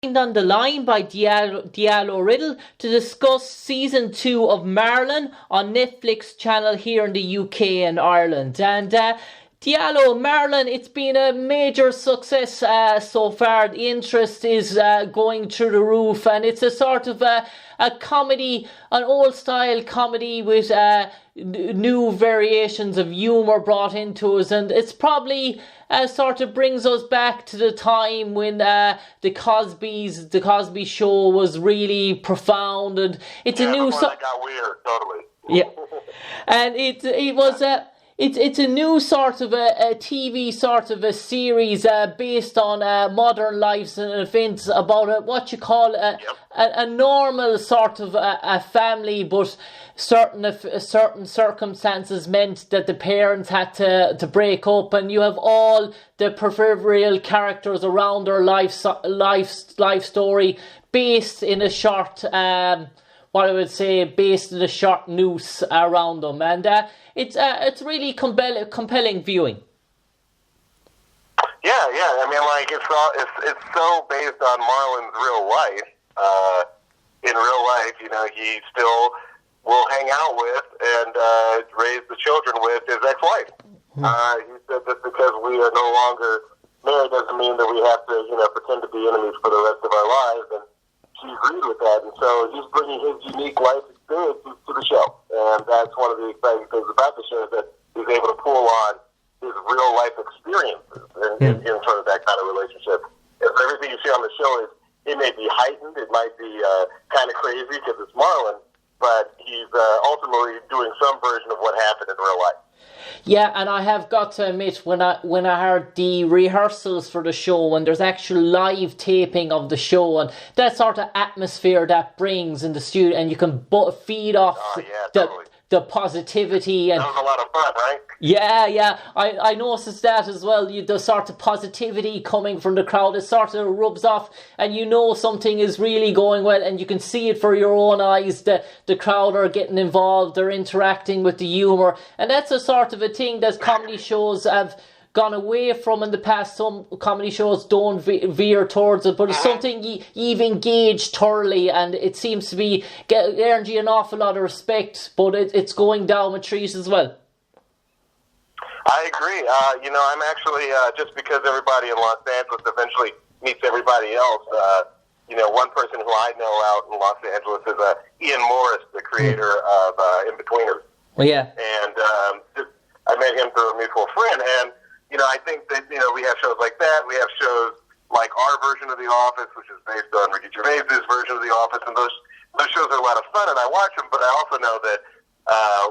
On the line by Diallo Riddle to discuss season 2 of Marlon on Netflix channel here in the UK and Ireland. And Diallo, Marlon, it's been a major success so far. The interest is going through the roof, and it's a sort of a comedy, an old style comedy with new variations of humour brought into us, and it's probably sort of brings us back to the time when the Cosby Show was really profound, and it's a new. It got weird, totally. Yeah, and it was It's a new sort of a TV sort of a series based on modern lives and events about what you call a normal sort of a family, but certain circumstances meant that the parents had to break up, and you have all the proverbial characters around their life story based in a short based in a short noose around them, and it's really compelling viewing. Yeah. I mean, like it's so based on Marlon's real life. In real life, you know, he still will hang out with and raise the children with his ex-wife. He said that because we are no longer married doesn't mean that we have to, you know, pretend to be enemies for the rest of our lives. And she agreed with that, and so he's bringing his unique life experiences to the show, and that's one of the exciting things about the show, is that he's able to pull on his real life experiences in sort of that kind of relationship. And so everything you see on the show it may be heightened, it might be kind of crazy because it's Marlon, but he's ultimately doing some version of what happened in real life. Yeah, and I have got to admit, when I heard the rehearsals for the show, when there's actual live taping of the show, and that sort of atmosphere that brings in the studio, and you can feed off the positivity. And that was a lot of fun, right? Yeah, I noticed that as well. The sort of positivity coming from the crowd, it sort of rubs off, and you know something is really going well, and you can see it for your own eyes. The crowd are getting involved, they're interacting with the humour, and that's a sort of a thing that comedy shows have gone away from in the past. Some comedy shows don't veer towards it, but it's something you've engaged thoroughly, and it seems to be earned you an awful lot of respect, but it's going down with trees as well. I agree. You know, I'm actually, just because everybody in Los Angeles eventually meets everybody else, you know, one person who I know out in Los Angeles is Ian Morris, the creator of In-Betweeners. Well, yeah. And I met him through a mutual friend, and you know, I think that, you know, we have shows like that. We have shows like our version of The Office, which is based on Ricky Gervais's version of The Office, and those shows are a lot of fun, and I watch them, but I also know that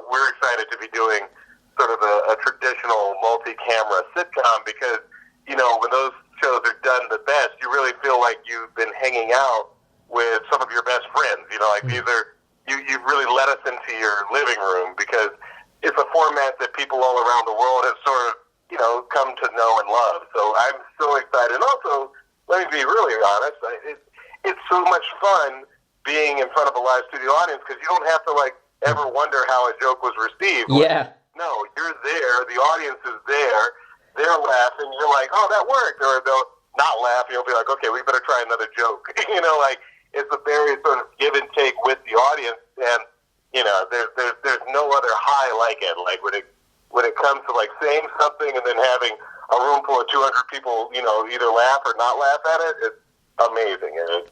we're excited to be doing sort of a traditional multi-camera sitcom, because, you know, when those shows are done the best, you really feel like you've been hanging out with some of your best friends. You know, like these are, you've really let us into your living room, because it's a format that people all around the world have sort of, you know, come to know and love. So I'm so excited. And also, let me be really honest, it's so much fun being in front of a live studio audience, because you don't have to, like, ever wonder how a joke was received. Yeah. No, you're there, the audience is there, they're laughing, you're like, oh, that worked. Or they'll not laugh, and you'll be like, okay, we better try another joke. You know, like, it's a very sort of give and take with the audience, and, you know, there's no other high like it. Like, when it comes to, like, saying something and then having a room full of 200 people, you know, either laugh or not laugh at it, it's amazing. And it's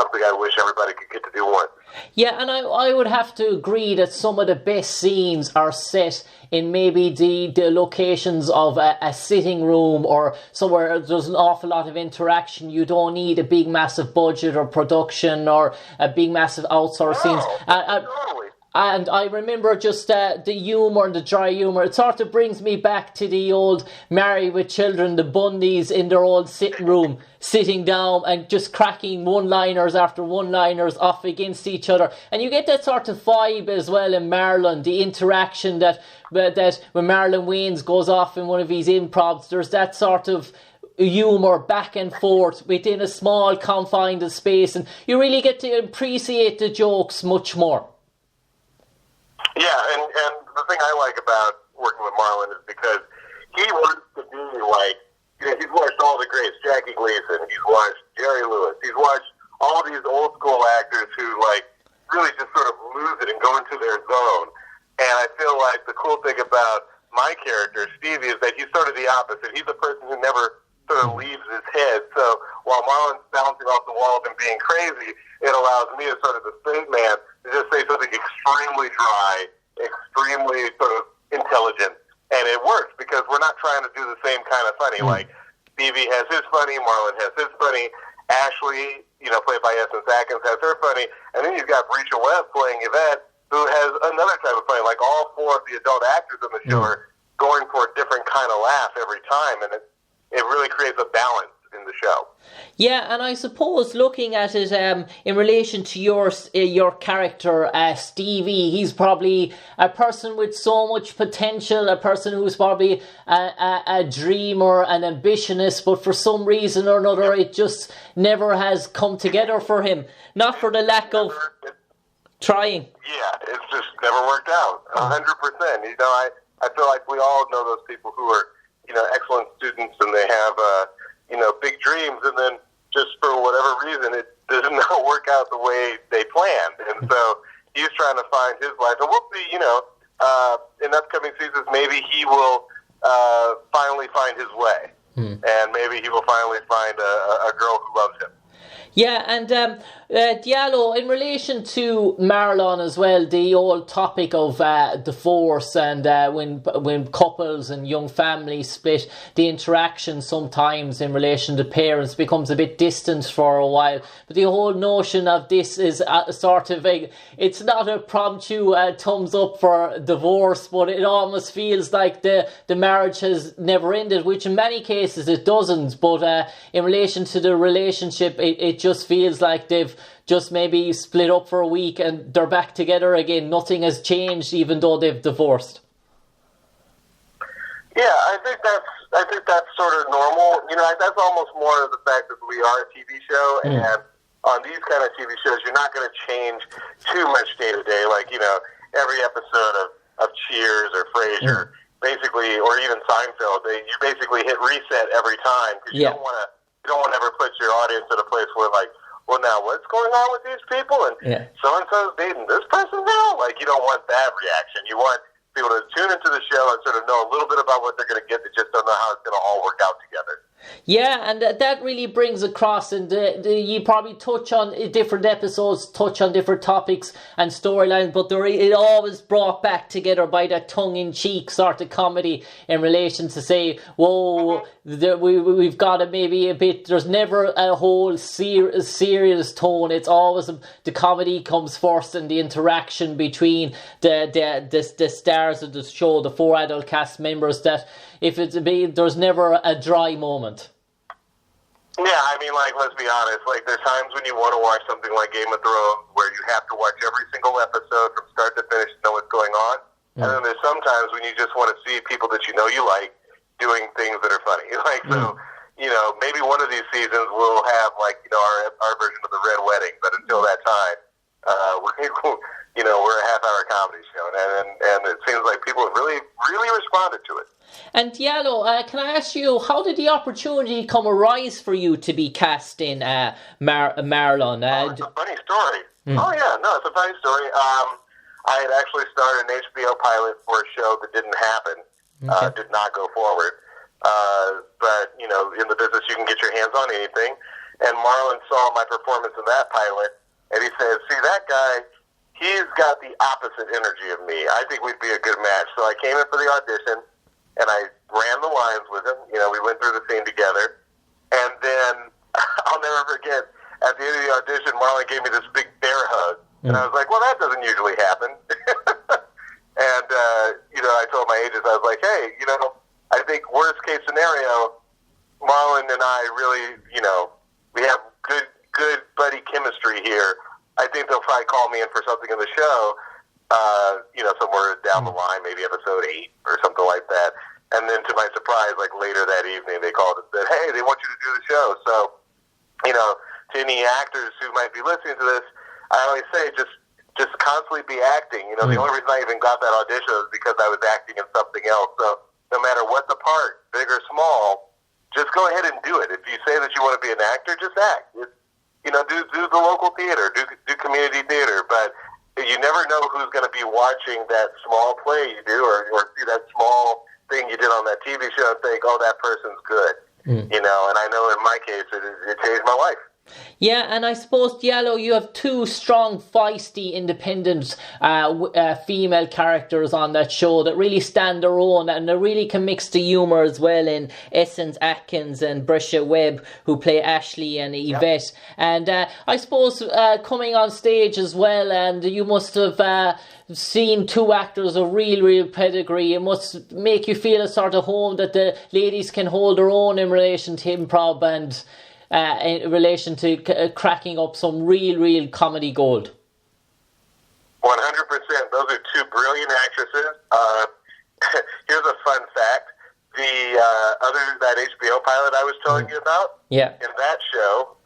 something I wish everybody could get to do once. Yeah, and I would have to agree that some of the best scenes are set in maybe the locations of a sitting room, or somewhere there's an awful lot of interaction. You don't need a big, massive budget or production or a big, massive outsourced scenes. Totally. And I remember just the humour and the dry humour. It sort of brings me back to the old Married with Children, the Bundys in their old sitting room, sitting down and just cracking one-liners after one-liners off against each other. And you get that sort of vibe as well in Marlon, the interaction that when Marlon Wayans goes off in one of his improvs, there's that sort of humour back and forth within a small confined space, and you really get to appreciate the jokes much more. Yeah, and the thing I like about working with Marlon is because he wants to be like he's watched all the greats, Jackie Gleason, he's watched Jerry Lewis, he's watched all these old school actors who really just sort of lose it and go into their zone. And I feel like the cool thing about my character, Stevie, is that he's sort of the opposite. He's the person who never sort of leaves his head. So while Marlon's bouncing off the walls and being crazy, it allows me as sort of the straight man to just say something extremely dry, extremely sort of intelligent. And it works because we're not trying to do the same kind of funny. Like Stevie has his funny, Marlon has his funny, Ashley, played by Essence Atkins, has her funny, and then you've got Bresha Webb playing Yvette, who has another type of funny. Like all four of the adult actors in the show are going for a different kind of laugh every time, and it really creates a balance in the show. Yeah, and I suppose looking at it in relation to your character, Stevie, he's probably a person with so much potential, a person who's probably a dreamer, an ambitionist, but for some reason or another, it just never has come together for him. Not for the lack of trying. Yeah, it's just never worked out. 100%. I feel like we all know those people who are, excellent students and they have, big dreams, and then just for whatever reason, it doesn't work out the way they planned. And so he's trying to find his life. And we'll see, in upcoming seasons, maybe he will finally find his way. And maybe he will finally find a girl who loves him. Yeah, and Diallo, in relation to Marlon as well, the old topic of divorce and when couples and young families split, the interaction sometimes in relation to parents becomes a bit distant for a while. But the whole notion of this is sort of it's not a promptu thumbs up for divorce, but it almost feels like the marriage has never ended, which in many cases it doesn't. But in relation to the relationship, it just feels like they've just maybe split up for a week and they're back together again. Nothing has changed, even though they've divorced. Yeah, I think that's sort of normal. That's almost more of the fact that we are a TV show, and on these kind of TV shows, you're not going to change too much day to day. Like every episode of Cheers or Frasier, basically, or even Seinfeld, you basically hit reset every time because you don't want to ever put your audience in a place where well, now what's going on with these people? And so-and-so's dating this person now? You don't want that reaction. You want people to tune into the show and sort of know a little bit about what they're going to get. They just don't know how it's going to all work out together. Yeah, and that really brings across, and you probably touch on different episodes, touch on different topics and storylines, but it always brought back together by that tongue-in-cheek sort of comedy in relation to say, whoa, we've got it maybe a bit, there's never a whole serious tone. It's always the comedy comes first and the interaction between the stars of the show, the four adult cast members, that there's never a dry moment. Yeah, let's be honest. There's times when you want to watch something like Game of Thrones where you have to watch every single episode from start to finish to know what's going on. And then there's sometimes when you just want to see people that you like doing things that are funny. So, maybe one of these seasons we'll have, our version of the Red Wedding. But until that time, we're a half-hour comedy show. And it seems like people have really, really responded to it. And Diallo, can I ask you, how did the opportunity come arise for you to be cast in Marlon? It's a funny story. Oh, yeah, no, it's a funny story. I had actually started an HBO pilot for a show that didn't happen, did not go forward. But, in the business, you can get your hands on anything. And Marlon saw my performance in that pilot, and he said, see, that guy, he's got the opposite energy of me. I think we'd be a good match. So I came in for the audition, and I ran the lines with him. We went through the scene together. And then, I'll never forget, at the end of the audition, Marlon gave me this big bear hug. And I was like, well, that doesn't usually happen. And, I told my agents, I was like, hey, I think worst case scenario, Marlon and I really, we have good buddy chemistry here. I think they'll probably call me in for something in the show, somewhere down the line, maybe episode 8 or something like that. And then to my surprise, later that evening, they called and said, hey, they want you to do the show. So, to any actors who might be listening to this, I always say just constantly be acting. The only reason I even got that audition was because I was acting in something else. So no matter what the part, big or small, just go ahead and do it. If you say that you want to be an actor, just act. Do the local theater, do community theater, but you never know who's going to be watching that small play you do or see that small thing you did on that TV show and think, oh, that person's good. And I know in my case it changed my life. Yeah, and I suppose, Diallo, you have two strong, feisty, independent female characters on that show that really stand their own, and they really can mix the humour as well in Essence Atkins and Bresha Webb, who play Ashley and Yvette. Yep. And I suppose coming on stage as well, and you must have seen two actors of real pedigree. It must make you feel a sort of home that the ladies can hold their own in relation to improv and in relation to cracking up some real comedy gold. 100%. Those are two brilliant actresses. Here's a fun fact. That HBO pilot I was telling you about, in that show,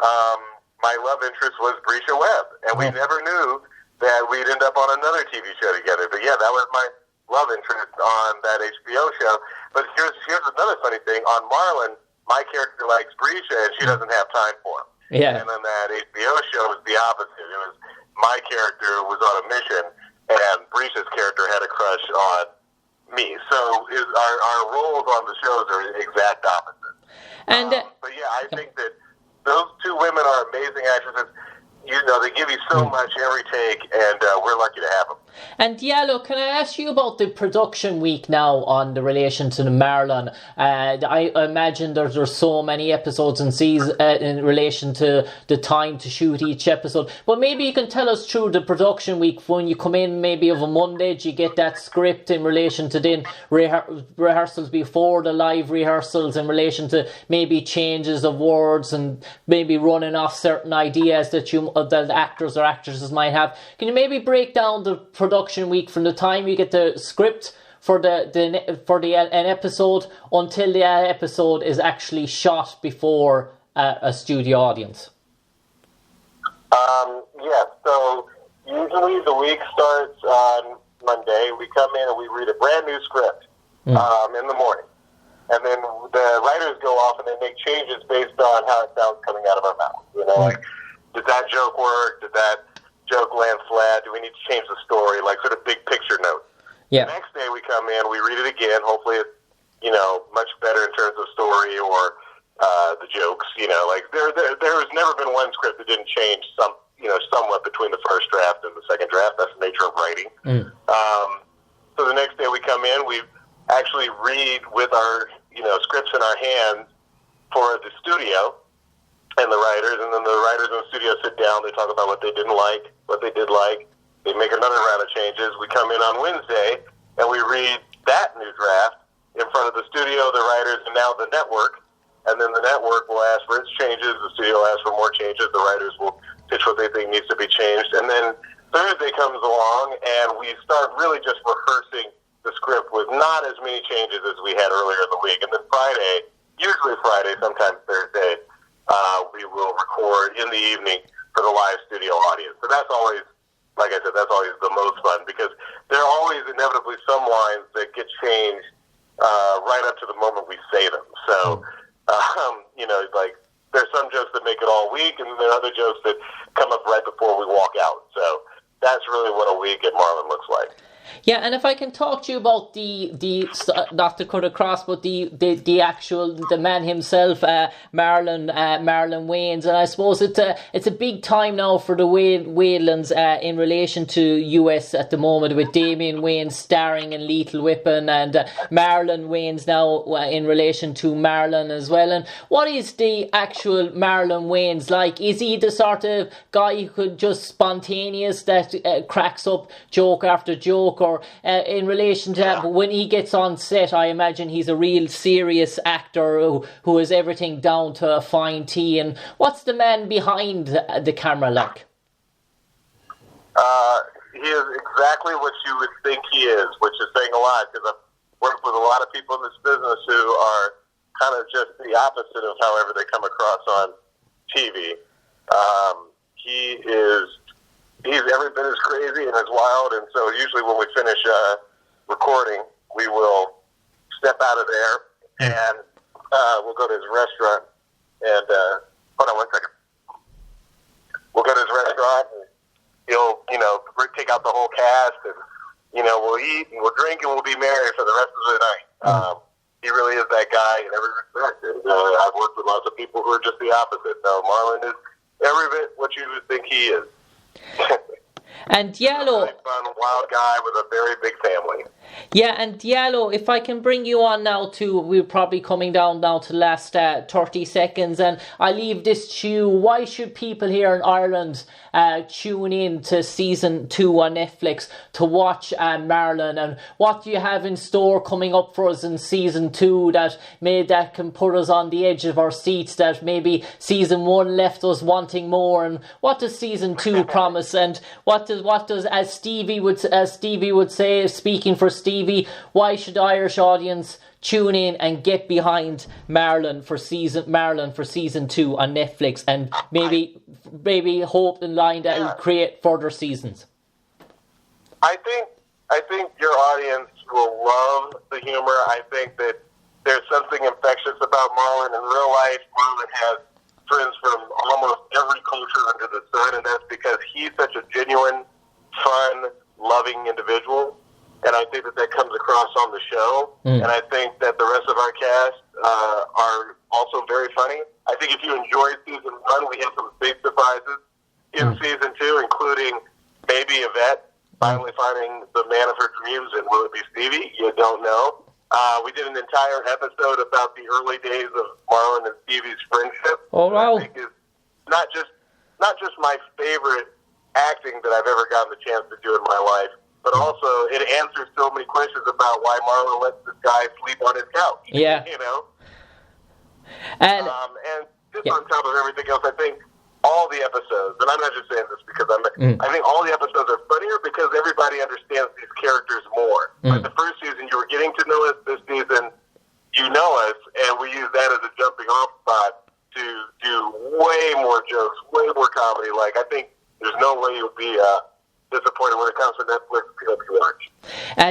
my love interest was Bresha Webb, and we never knew that we'd end up on another TV show together. But yeah, that was my love interest on that HBO show. But here's another funny thing. On Marlon, my character likes Bresha, and she doesn't have time for him. Yeah. And then that HBO show was the opposite. It was my character was on a mission, and Bresha's character had a crush on me. So our roles on the shows are exact opposites. And but yeah, I think that those two women are amazing actresses. They give you so much every take, and we're lucky to have them. And Diallo, can I ask you about the production week now on the relation to the Marlon? I imagine there's so many episodes in season in relation to the time to shoot each episode. But maybe you can tell us through the production week when you come in, maybe of a Monday, do you get that script in relation to then rehearsals before the live rehearsals, in relation to maybe changes of words and maybe running off certain ideas that that actors or actresses might have. Can you maybe break down the production week from the time you get the script for an episode until the episode is actually shot before a studio audience? Yes, so usually the week starts on Monday. We come in and we read a brand new script in the morning. And then the writers go off and they make changes based on how it sounds coming out of our mouth. Like, did that joke work? Did that joke land flat? Do we need to change the story? Like sort of big picture notes. Yeah. The next day we come in, we read it again. Hopefully it's, much better in terms of story or the jokes. Like there has never been one script that didn't change somewhat between the first draft and the second draft. That's the nature of writing. So the next day we come in, we actually read with our, scripts in our hands for the studio and the writers, and then the writers in the studio sit down, they talk about what they didn't like, what they did like, they make another round of changes. We come in on Wednesday, and we read that new draft in front of the studio, the writers, and now the network, and then the network will ask for its changes, the studio will ask for more changes, the writers will pitch what they think needs to be changed, and then Thursday comes along, and we start really just rehearsing the script with not as many changes as we had earlier in the week, and then Friday, usually Friday, sometimes Thursday, we will record in the evening for the live studio audience. So that's always, like I said, that's always the most fun, because there are always inevitably some lines that get changed right up to the moment we say them. So, like there's some jokes that make it all week, and then there are other jokes that come up right before we walk out. So that's really what a week at Marlon looks like. Yeah, and if I can talk to you about the not to cut across, but the actual man himself, Marlon Wayans, and I suppose it's a big time now for the Wayans in relation to US at the moment, with Damien Wayans starring in Lethal Weapon, and Marlon Wayans now in relation to Marlon as well. And what is the actual Marlon Wayans like? Is he the sort of guy who could just spontaneous that cracks up joke after joke? Or in relation to that, but when he gets on set, I imagine he's a real serious actor who has everything down to a fine tea. And what's the man behind the camera like? He is exactly what you would think he is, which is saying a lot, because I've worked with a lot of people in this business who are kind of just the opposite of however they come across on TV. He's every bit as crazy and as wild, and so usually when we finish recording, we will step out of there and we'll go to his restaurant and hold on one second. We'll go to his restaurant and he'll, take out the whole cast and, we'll eat and we'll drink and we'll be merry for the rest of the night. He really is that guy in every respect. And I've worked with lots of people who are just the opposite. No, Marlon is every bit what you would think he is. And Diallo, really fun, wild guy with a very big family. Yeah, and Diallo, if I can bring you on now to, we're probably coming down now to the last 30 seconds, and I leave this to you. Why should people here in Ireland tune in to season 2 on Netflix to watch Marlon, and what do you have in store coming up for us in season 2 that can put us on the edge of our seats, that maybe season 1 left us wanting more, and what does season 2 promise, and what does as Stevie would say, speaking for Stevie, why should the Irish audience tune in and get behind Marlon for season 2 on Netflix, and maybe hope in line that it'll create further seasons? I think your audience will love the humor. I think that there's something infectious about Marlon. In real life, Marlon has friends from almost every culture under the sun, and that's because he's such a genuine, fun, loving individual. And I think that comes across on the show. And I think that the rest of our cast are also very funny. I think if you enjoyed season 1, we had some big surprises in season 2, including maybe Yvette finally finding the man of her dreams, and will it be Stevie? You don't know. We did an entire episode about the early days of Marlon and Stevie's friendship. Oh, wow. I think is not just my favorite acting that I've ever gotten the chance to do in my life, but also it answers so many questions about why Marlon lets this guy sleep on his couch. Yeah. And just on top of everything else, I think all the episodes, and I'm not just saying this because I think all the episodes are funnier because everybody understands these characters more. Like the first season, you were getting to know us. This season, you know us, and we use that as a jumping off spot to do way more jokes, way more comedy. Like, I think there's no way you'll be disappointed when it comes to Netflix to help you watch.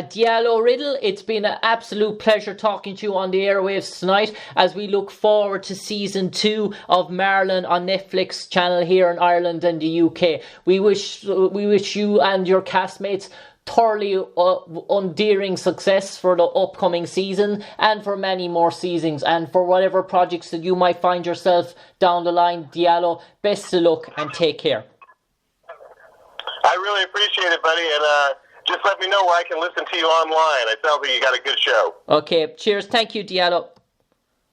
Diallo Riddle, it's been an absolute pleasure talking to you on the airwaves tonight as we look forward to season 2 of Marlon on Netflix channel here in Ireland and the UK. We wish you and your castmates thoroughly endearing success for the upcoming season and for many more seasons, and for whatever projects that you might find yourself down the line. Diallo, best of luck and take care. I really appreciate it, buddy, and just let me know where I can listen to you online. It sounds like you got a good show. Okay, cheers. Thank you, Diallo.